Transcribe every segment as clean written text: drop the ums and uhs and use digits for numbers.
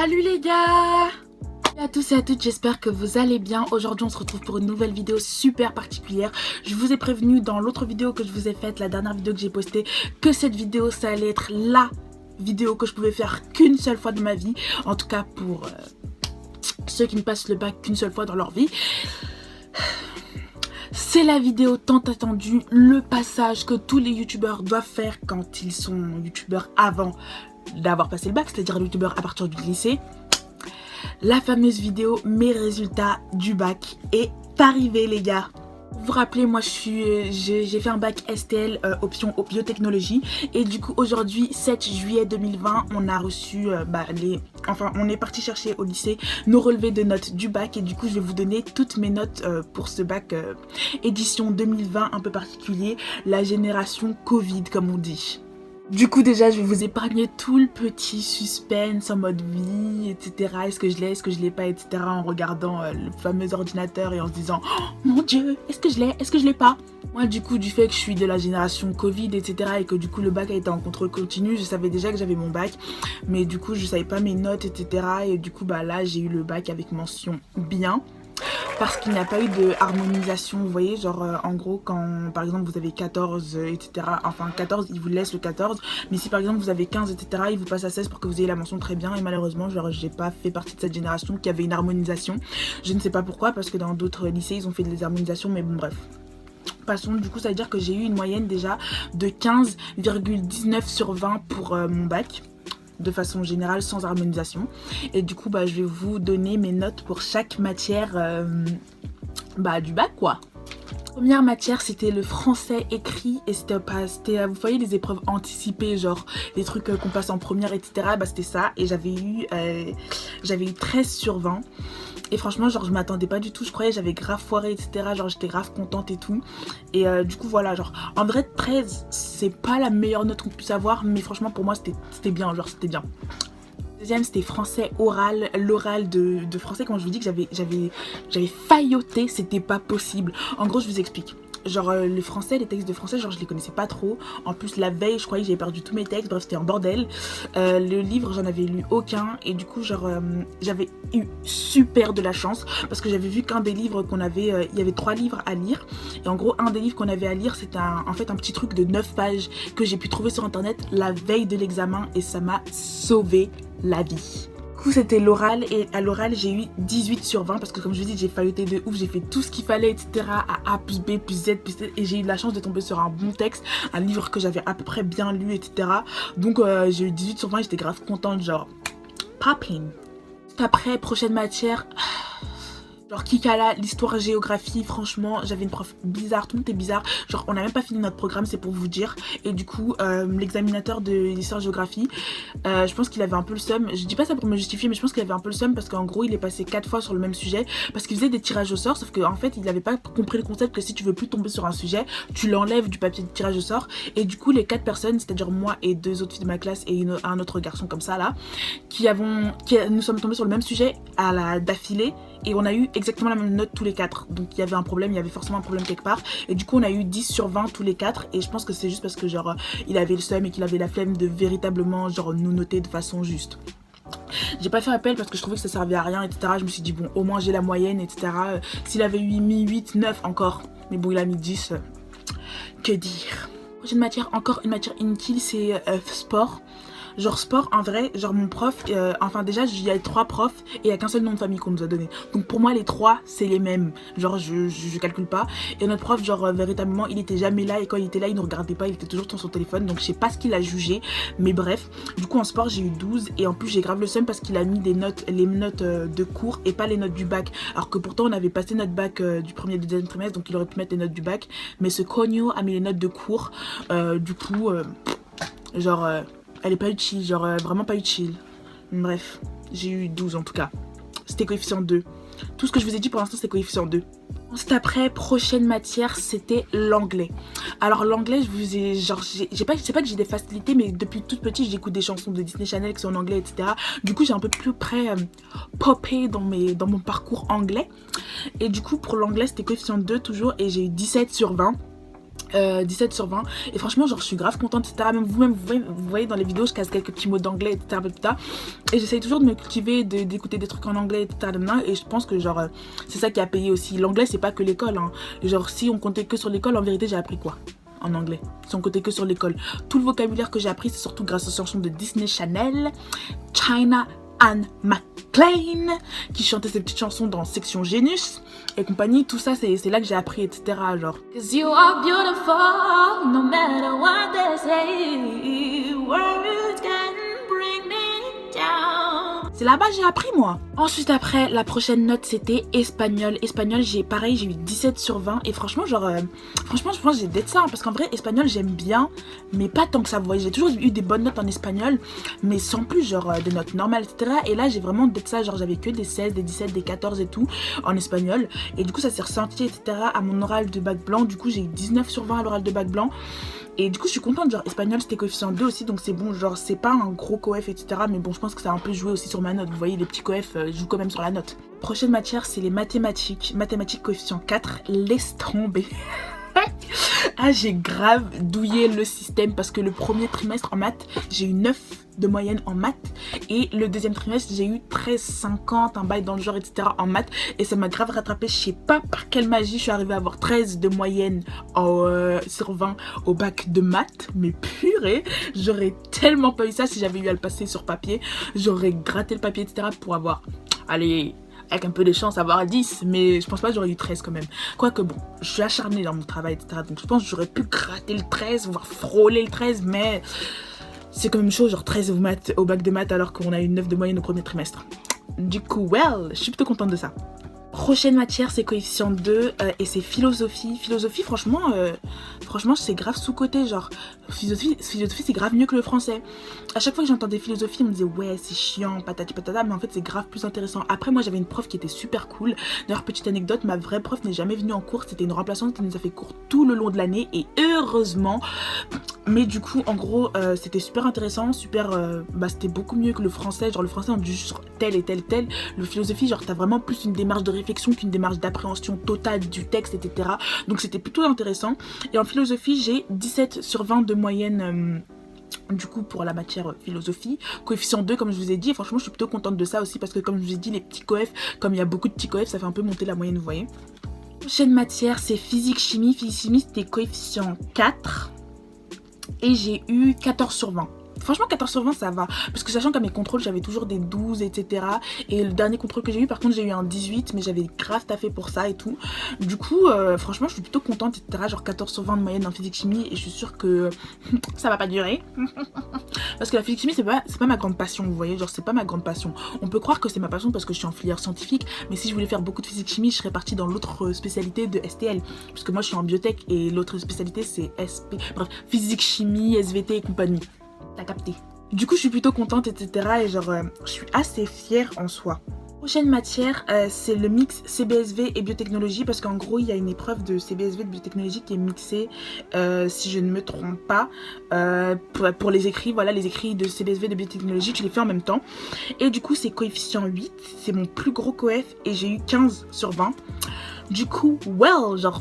Salut les gars! Salut à tous et à toutes, j'espère que vous allez bien. Aujourd'hui on se retrouve pour une nouvelle vidéo super particulière. Je vous ai prévenu dans l'autre vidéo que je vous ai faite, la dernière vidéo que j'ai postée, que cette vidéo ça allait être la vidéo que je pouvais faire qu'une seule fois de ma vie. En tout cas pour ceux qui ne passent le bac qu'une seule fois dans leur vie. C'est la vidéo tant attendue, le passage que tous les youtubeurs doivent faire quand ils sont youtubeurs avant d'avoir passé le bac, c'est-à-dire youtubeurs à partir du lycée. La fameuse vidéo mes résultats du bac est arrivée les gars. Vous vous rappelez, moi j'ai fait un bac STL option biotechnologie et du coup aujourd'hui 7 juillet 2020 on a reçu on est parti chercher au lycée nos relevés de notes du bac et du coup je vais vous donner toutes mes notes pour ce bac édition 2020 un peu particulier, la génération Covid comme on dit. Du coup déjà je vais vous épargner tout le petit suspense en mode vie, etc. Est-ce que je l'ai, est-ce que je l'ai pas, etc. En regardant le fameux ordinateur et en se disant oh, mon dieu, est-ce que je l'ai, est-ce que je l'ai pas. Moi du coup du fait que je suis de la génération Covid, etc. et que du coup le bac a été en contrôle continu, je savais déjà que j'avais mon bac. Mais du coup je savais pas mes notes, etc. Et du coup là j'ai eu le bac avec mention bien. Parce qu'il n'y a pas eu de harmonisation, vous voyez, genre en gros quand par exemple vous avez 14 etc, enfin 14 ils vous laissent le 14, mais si par exemple vous avez 15 etc ils vous passent à 16 pour que vous ayez la mention très bien. Et malheureusement genre j'ai pas fait partie de cette génération qui avait une harmonisation, je ne sais pas pourquoi parce que dans d'autres lycées ils ont fait des harmonisations, mais bon bref. Passons, du coup ça veut dire que j'ai eu une moyenne déjà de 15,19 sur 20 pour mon bac. De façon générale sans harmonisation. Et du coup je vais vous donner mes notes pour chaque matière du bac quoi. Première matière c'était le français écrit et c'était vous voyez les épreuves anticipées, genre les trucs qu'on passe en première etc, c'était ça. Et j'avais eu 13 sur 20. Et franchement genre je m'attendais pas du tout, je croyais j'avais grave foiré etc, genre j'étais grave contente et tout. Et du coup voilà, genre en vrai 13 c'est pas la meilleure note qu'on puisse avoir, mais franchement pour moi c'était bien, genre c'était bien. Deuxième c'était français oral, l'oral de français. Quand je vous dis que j'avais failloté, c'était pas possible. En gros je vous explique. Genre le français, les textes de français, genre je les connaissais pas trop. En plus la veille je croyais que j'avais perdu tous mes textes, bref c'était un bordel. Le livre j'en avais lu aucun et du coup genre j'avais eu super de la chance parce que j'avais vu qu'un des livres qu'on avait, il y avait 3 livres à lire. Et en gros un des livres qu'on avait à lire c'était en fait un petit truc de 9 pages que j'ai pu trouver sur internet la veille de l'examen et ça m'a sauvé la vie. C'était l'oral et à l'oral j'ai eu 18 sur 20 parce que comme je vous dis j'ai failloté de ouf, j'ai fait tout ce qu'il fallait etc à A plus B plus Z plus Z et j'ai eu de la chance de tomber sur un bon texte, un livre que j'avais à peu près bien lu etc. Donc j'ai eu 18 sur 20 et j'étais grave contente, genre popping. Après prochaine matière, genre Kikala, l'histoire géographie, franchement j'avais une prof bizarre, tout le monde était bizarre, genre on n'a même pas fini notre programme, c'est pour vous dire. Et du coup l'examinateur de l'histoire géographie, je pense qu'il avait un peu le seum, je dis pas ça pour me justifier mais je pense qu'il avait un peu le seum parce qu'en gros il est passé 4 fois sur le même sujet parce qu'il faisait des tirages au sort, sauf qu'en fait il avait pas compris le concept que si tu veux plus tomber sur un sujet, tu l'enlèves du papier de tirage au sort. Et du coup les 4 personnes, c'est-à-dire moi et 2 autres filles de ma classe et un autre garçon comme ça là, nous sommes tombés sur le même sujet d'affilée et on a eu exactement la même note tous les 4. Donc il y avait un problème, il y avait forcément un problème quelque part. Et du coup on a eu 10 sur 20 tous les 4. Et je pense que c'est juste parce que genre il avait le seum et qu'il avait la flemme de véritablement genre nous noter de façon juste. J'ai pas fait appel parce que je trouvais que ça servait à rien etc. Je me suis dit bon au moins j'ai la moyenne etc. S'il avait mis 8, 9 encore. Mais bon il a mis 10. Que dire. Prochaine matière, encore une matière inutile, c'est sport. Genre sport en vrai, genre mon prof, enfin déjà il y a 3 profs et il y a qu'un seul nom de famille qu'on nous a donné. Donc pour moi les 3 c'est les mêmes, genre je calcule pas. Et notre prof genre véritablement il était jamais là et quand il était là il nous regardait pas, il était toujours sur son téléphone. Donc je sais pas ce qu'il a jugé, mais bref. Du coup en sport j'ai eu 12 et en plus j'ai grave le seum parce qu'il a mis les notes de cours et pas les notes du bac. Alors que pourtant on avait passé notre bac du premier et du deuxième trimestre donc il aurait pu mettre les notes du bac. Mais ce cogno a mis les notes de cours, du coup genre... elle est pas utile, genre vraiment pas utile. Bref, j'ai eu 12 en tout cas. C'était coefficient 2. Tout ce que je vous ai dit pour l'instant c'est coefficient 2. Ensuite après, prochaine matière, c'était l'anglais. Alors l'anglais, je vous ai, genre, c'est pas que j'ai des facilités, mais depuis toute petite, j'écoute des chansons de Disney Channel qui sont en anglais, etc. Du coup, j'ai un peu plus près popé dans mon parcours anglais. Et du coup, pour l'anglais, c'était coefficient 2 toujours, et j'ai eu 17 sur 20. 17 sur 20 et franchement genre je suis grave contente etc. Même vous-même vous voyez dans les vidéos je casse quelques petits mots d'anglais etc. Et j'essaye toujours de me cultiver, d'écouter des trucs en anglais etc. Et je pense que genre c'est ça qui a payé aussi. L'anglais c'est pas que l'école hein. Genre si on comptait que sur l'école en vérité j'ai appris quoi en anglais, si on comptait que sur l'école. Tout le vocabulaire que j'ai appris c'est surtout grâce aux chansons de Disney Channel, China Anne McClain qui chantait ses petites chansons dans Section Genius et compagnie, tout ça c'est là que j'ai appris etc. genre. Cause you are beautiful, no matter what they say, words can bring me down. C'est là-bas j'ai appris moi. Ensuite après la prochaine note c'était espagnol. Espagnol j'ai eu 17 sur 20 et franchement genre franchement je pense que j'ai d'être ça hein, parce qu'en vrai espagnol j'aime bien mais pas tant que ça vous voyez. J'ai toujours eu des bonnes notes en espagnol mais sans plus genre des notes normales etc. Et là j'ai vraiment d'être ça genre j'avais que des 16, des 17, des 14 et tout en espagnol et du coup ça s'est ressenti etc. à mon oral de bac blanc. Du coup j'ai eu 19 sur 20 à l'oral de bac blanc. Et du coup je suis contente, genre espagnol c'était coefficient 2 aussi donc c'est bon, genre c'est pas un gros coef etc. Mais bon je pense que ça a un peu joué aussi sur ma note, vous voyez les petits coefs jouent quand même sur la note. Prochaine matière c'est les mathématiques, mathématiques coefficient 4, laisse tomber. Ah j'ai grave douillé le système parce que le premier trimestre en maths j'ai eu 9 de moyenne en maths et le deuxième trimestre j'ai eu 13,50 un bail dans le genre etc. en maths et ça m'a grave rattrapé. Je sais pas par quelle magie je suis arrivée à avoir 13 de moyenne sur 20 au bac de maths, mais purée j'aurais tellement pas eu ça si j'avais eu à le passer sur papier. J'aurais gratté le papier etc. pour avoir, allez, avec un peu de chance avoir 10 mais je pense pas que j'aurais eu 13 quand même. Quoique bon, je suis acharnée dans mon travail etc. Donc je pense que j'aurais pu gratter le 13, voire frôler le 13 mais c'est quand même chaud genre 13 au bac de maths alors qu'on a eu 9 de moyenne au premier trimestre. Du coup well, je suis plutôt contente de ça. Prochaine matière c'est coefficient 2 et c'est philosophie. Philosophie franchement c'est grave sous-côté genre. Philosophie c'est grave mieux que le français. À chaque fois que j'entendais philosophie on me disait ouais c'est chiant patati patata mais en fait c'est grave plus intéressant. Après moi j'avais une prof qui était super cool. D'ailleurs petite anecdote, ma vraie prof n'est jamais venue en cours, c'était une remplaçante qui nous a fait cours tout le long de l'année et heureusement. Mais du coup en gros c'était super intéressant, super c'était beaucoup mieux que le français. Genre le français on dit juste tel et tel tel. Le philosophie genre t'as vraiment plus une démarche de réflexion qu'une démarche d'appréhension totale du texte etc. Donc c'était plutôt intéressant. Et en philosophie j'ai 17 sur 20 de moyenne du coup pour la matière philosophie, coefficient 2 comme je vous ai dit et franchement je suis plutôt contente de ça aussi parce que comme je vous ai dit les petits coefs, comme il y a beaucoup de petits coefs ça fait un peu monter la moyenne vous voyez. Prochaine matière c'est physique chimie. Physique chimie c'était coefficient 4 et j'ai eu 14 sur 20. Franchement 14 sur 20 ça va parce que sachant qu'à mes contrôles j'avais toujours des 12 etc. Et le dernier contrôle que j'ai eu par contre j'ai eu un 18 mais j'avais grave taffé pour ça et tout. Du coup franchement je suis plutôt contente etc. Genre 14 sur 20 de moyenne en physique chimie et je suis sûre que ça va pas durer. Parce que la physique chimie c'est pas ma grande passion vous voyez, genre c'est pas ma grande passion. On peut croire que c'est ma passion parce que je suis en filière scientifique mais si je voulais faire beaucoup de physique chimie je serais partie dans l'autre spécialité de STL. Parce que moi je suis en biotech et l'autre spécialité c'est SP. Bref, physique chimie, SVT et compagnie. T'as capté. Du coup je suis plutôt contente etc. Et genre je suis assez fière en soi. Prochaine matière c'est le mix CBSV et biotechnologie parce qu'en gros il y a une épreuve de CBSV de biotechnologie qui est mixée si je ne me trompe pas pour les écrits, voilà les écrits de CBSV de biotechnologie tu les fais en même temps et du coup c'est coefficient 8, c'est mon plus gros coef et j'ai eu 15 sur 20. Du coup well genre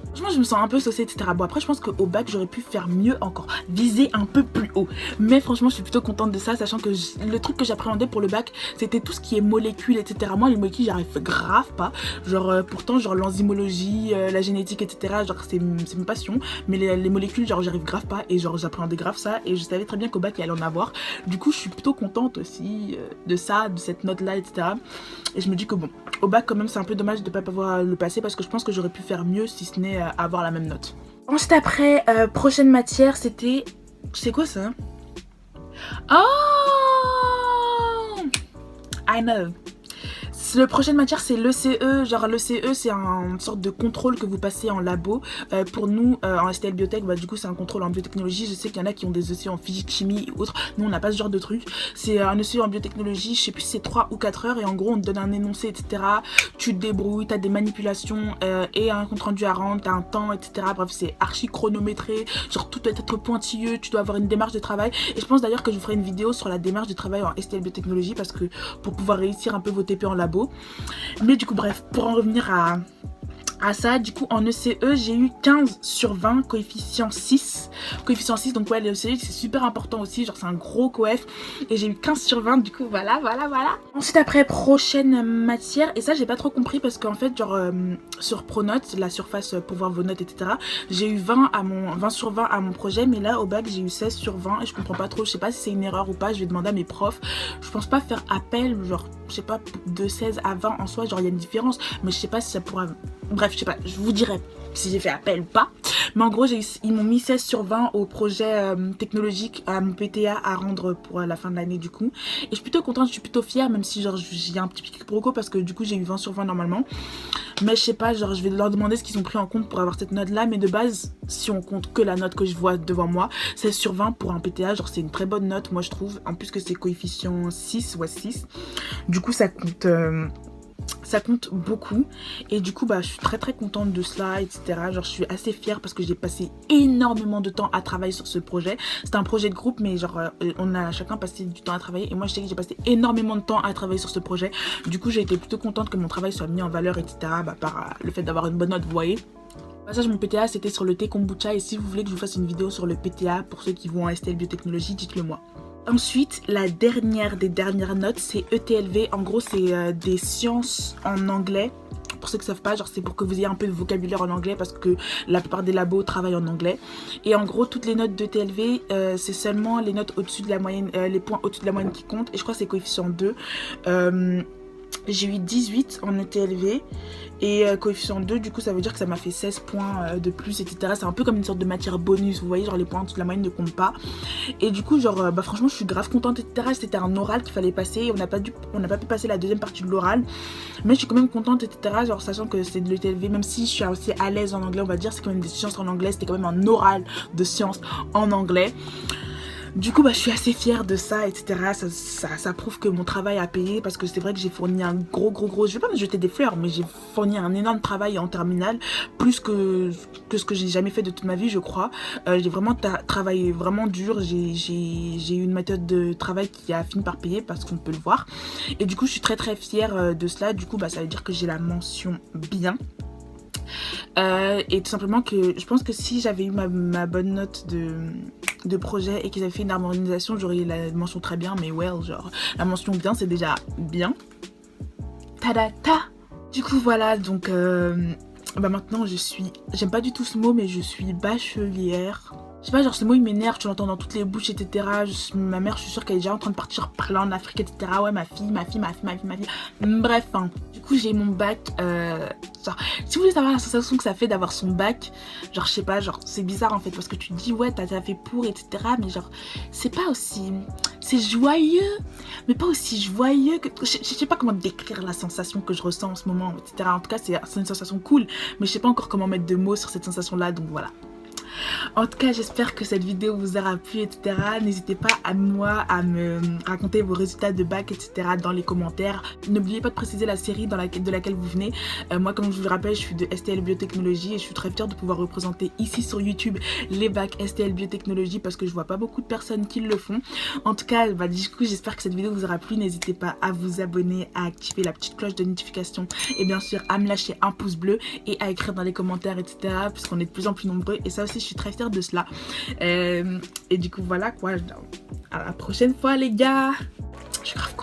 franchement je me sens un peu saucée etc. Bon après je pense qu'au bac j'aurais pu faire mieux encore, viser un peu plus haut. Mais franchement je suis plutôt contente de ça sachant que le truc que j'appréhendais pour le bac c'était tout ce qui est molécules etc. Moi les molécules j'arrive grave pas. Genre pourtant genre l'enzymologie, la génétique etc. Genre c'est ma passion. Mais les molécules genre j'arrive grave pas et genre j'appréhendais grave ça. Et je savais très bien qu'au bac il allait en avoir. Du coup je suis plutôt contente aussi de ça, de cette note là etc. Et je me dis que bon au bac quand même c'est un peu dommage de pas pouvoir le passer parce que je pense que j'aurais pu faire mieux si ce n'est avoir la même note. Ensuite après prochaine matière c'était, c'est quoi ça? Oh I know. Le prochaine matière c'est l'ECE, genre l'ECE c'est une sorte de contrôle que vous passez en labo. Pour nous en STL Biotech, du coup c'est un contrôle en biotechnologie. Je sais qu'il y en a qui ont des ECE en physique, chimie ou autres. Nous on n'a pas ce genre de truc. C'est un ECE en biotechnologie, je sais plus si c'est 3 ou 4 heures et en gros on te donne un énoncé etc. Tu te débrouilles, t'as des manipulations et un compte rendu à rendre, t'as un temps etc. Bref c'est archi chronométré, genre tout doit être pointilleux, tu dois avoir une démarche de travail. Et je pense d'ailleurs que je vous ferai une vidéo sur la démarche de travail en STL Biotechnologie parce que pour pouvoir réussir un peu vos TP en labo. Mais du coup bref, pour en revenir à à ça. Du coup en ECE j'ai eu 15 sur 20, coefficient 6. Coefficient 6, donc ouais, le ECE c'est super important aussi, genre c'est un gros coef. Et j'ai eu 15 sur 20, du coup voilà. Ensuite après, prochaine matière, et ça j'ai pas trop compris parce qu'en fait genre sur Pronote, la surface pour voir vos notes etc, j'ai eu 20 sur 20 à mon projet, mais là au bac j'ai eu 16 sur 20 et je comprends pas trop, je sais pas si c'est une erreur ou pas, je vais demander à mes profs. Je pense pas faire appel, genre je sais pas, de 16 à 20 en soi, genre il y a une différence, mais je sais pas si ça pourra... Bref, je sais pas, je vous dirai si j'ai fait appel ou pas. Mais en gros, ils m'ont mis 16 sur 20 au projet technologique à mon PTA à rendre pour la fin de l'année du coup. Et je suis plutôt contente, je suis plutôt fière, même si genre j'ai un petit pic broco parce que du coup j'ai eu 20 sur 20 normalement. Mais je sais pas, genre je vais leur demander ce qu'ils ont pris en compte pour avoir cette note là. Mais de base, si on compte que la note que je vois devant moi, 16 sur 20 pour un PTA, genre c'est une très bonne note moi je trouve. En plus que c'est coefficient 6, ouais 6. Du coup ça compte... ça compte beaucoup et du coup bah je suis très contente de cela etc, genre je suis assez fière parce que j'ai passé énormément de temps à travailler sur ce projet. C'était un projet de groupe mais genre on a chacun passé du temps à travailler et moi je sais que j'ai passé énormément de temps à travailler sur ce projet. Du coup j'ai été plutôt contente que mon travail soit mis en valeur etc, bah, par le fait d'avoir une bonne note, vous voyez. Passage mon PTA c'était sur le thé kombucha et si vous voulez que je vous fasse une vidéo sur le PTA pour ceux qui vont en STL biotechnologie, dites-le moi. Ensuite, la dernière des dernières notes, c'est ETLV. En gros, c'est des sciences en anglais. Pour ceux qui ne savent pas, genre c'est pour que vous ayez un peu de vocabulaire en anglais parce que la plupart des labos travaillent en anglais. Et en gros, toutes les notes d'ETLV, c'est seulement les notes au-dessus de la moyenne, les points au-dessus de la moyenne qui comptent. Et je crois que c'est coefficient 2. J'ai eu 18 en ETLV et coefficient 2, du coup ça veut dire que ça m'a fait 16 points de plus etc. C'est un peu comme une sorte de matière bonus, vous voyez, genre les points en dessous de la moyenne ne comptent pas. Et du coup genre bah franchement je suis grave contente etc. C'était un oral qu'il fallait passer et on n'a pas pu passer la deuxième partie de l'oral. Mais je suis quand même contente etc. Genre sachant que c'est de l'ETLV, même si je suis aussi à l'aise en anglais on va dire, c'est quand même des sciences en anglais, c'était quand même un oral de sciences en anglais. Du coup, bah, je suis assez fière de ça, etc. Ça prouve que mon travail a payé parce que c'est vrai que j'ai fourni un gros... Je vais pas me jeter des fleurs, mais j'ai fourni un énorme travail en terminale, plus que ce que j'ai jamais fait de toute ma vie, je crois. J'ai vraiment travaillé vraiment dur. J'ai eu une méthode de travail qui a fini par payer parce qu'on peut le voir. Et du coup, je suis très fière de cela. Du coup, bah, ça veut dire que j'ai la mention bien. Et tout simplement que je pense que si j'avais eu ma bonne note de projet et qu'ils avaient fait une harmonisation, j'aurais eu la mention très bien, mais well, genre la mention bien c'est déjà bien. Ta. Du coup voilà, donc bah maintenant j'aime pas du tout ce mot, mais je suis bachelière. Je sais pas, genre ce mot il m'énerve, tu l'entends dans toutes les bouches, etc. Ma mère, je suis sûre qu'elle est déjà en train de partir parler en Afrique, etc. Ouais, ma fille. Bref, hein. Du coup, j'ai mon bac. Genre, si vous voulez savoir la sensation que ça fait d'avoir son bac, genre, je sais pas, genre, c'est bizarre en fait, parce que tu te dis, ouais, t'as fait pour, etc. Mais genre, c'est pas aussi. C'est joyeux, mais pas aussi joyeux que. Je sais pas comment décrire la sensation que je ressens en ce moment, etc. En tout cas, c'est une sensation cool, mais je sais pas encore comment mettre de mots sur cette sensation-là, donc voilà. En tout cas, j'espère que cette vidéo vous aura plu, etc. N'hésitez pas à me raconter vos résultats de bac, etc. dans les commentaires. N'oubliez pas de préciser la série de laquelle vous venez. Moi, comme je vous le rappelle, je suis de STL Biotechnologie et je suis très fière de pouvoir représenter ici sur YouTube les bacs STL Biotechnologie parce que je vois pas beaucoup de personnes qui le font. En tout cas, bah, du coup, j'espère que cette vidéo vous aura plu. N'hésitez pas à vous abonner, à activer la petite cloche de notification et bien sûr à me lâcher un pouce bleu et à écrire dans les commentaires, etc. puisqu'on est de plus en plus nombreux et ça aussi, je suis très fière de cela. Et du coup, voilà quoi. À la prochaine fois, les gars. Je suis grave